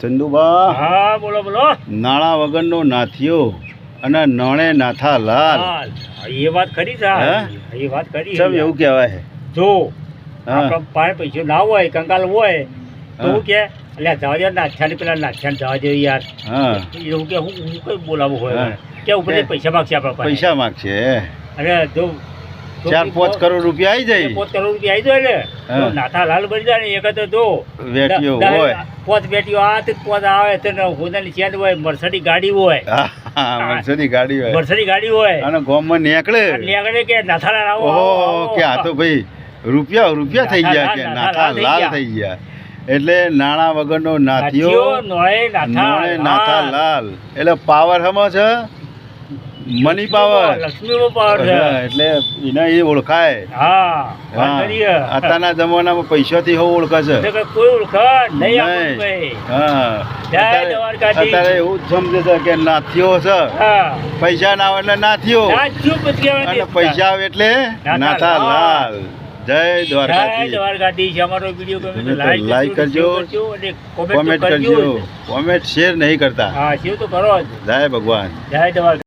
ચંદુબા, હા બોલો બોલો. નાણા વગરનો નાથિયો અને નણે નાથા લાલ. હાલ. એ વાત ખરી સાહેબ, એ વાત ખરી. ચમ એવું કહેવાય? જો હા. આપણા પાસે પૈસો ના હોય, કંગાલ હોય તો હા. હું કે એટલે જવા દે નાથ્યા પેલા નાથ્યા જવા દે યાર. હા, એવું કે હું કઈ બોલાવું હોય હા. કે ઉપર પૈસા માગશે આપણા પાસે. પૈસા માગશે. અને જો 4-5 કરોડ રૂપિયા આવી જાય. 5 કરોડ રૂપિયા આવી જાય ને હા. તો નાથા લાલ બની જાય ને. એક તો જો વેટીઓ હોય. 5 બેટીઓ આ તે 5 આવે તો હોદાની ચેન હોય, મર્સડી ગાડી હોય, હા, મર્સિડીઝ ગાડી હોય મર્સડી ગાડી હોય. અને ગામમાં નીકળે. નીકળે કે નાથા લાલ આવો, ઓહો, આવો, કે આ તો ભાઈ રૂપિયા થઈ ગયા, કે નાથા લાલ થઈ ગયા. એટલે નાણા વગરનો નાથિયો નોળે નોણે નાથા લાલ. એટલે પાવર હમ છે, મની પાવર. લક્ષ્મીનો પાવર છે. એટલે એના એ ઓળખાય. હા, વાત હા, કરીએ. અત્યારના જમાનામાં પૈસાથી હો ઓળખાશે. એટલે કે કોઈ ઓળખાણ નહીં નહીં. આપણું ભાઈ. હા, જય અત્યારે દ્વારકાધીશ. અત્યારે એવું જ સમજે છે કે નાથિયો છે. હા. પૈસા ના આવે એટલે નાથિયો, નાચ્યું પછી કહેવાય અને નહીં. પૈસા આવે એટલે નાથા નાથા લાલ. જય જય દ્વારકાધીશ. દ્વારકાધીશ. અમારો વિડીયો ગમે તો તમે તો લાઈક like કરજો, કરજો અને કોમેન્ટ કરજો. કોમેન્ટ શેર નહીં કરતા. હા, શેર તો કરો જ. જય ભગવાન. જય દ્વારકા.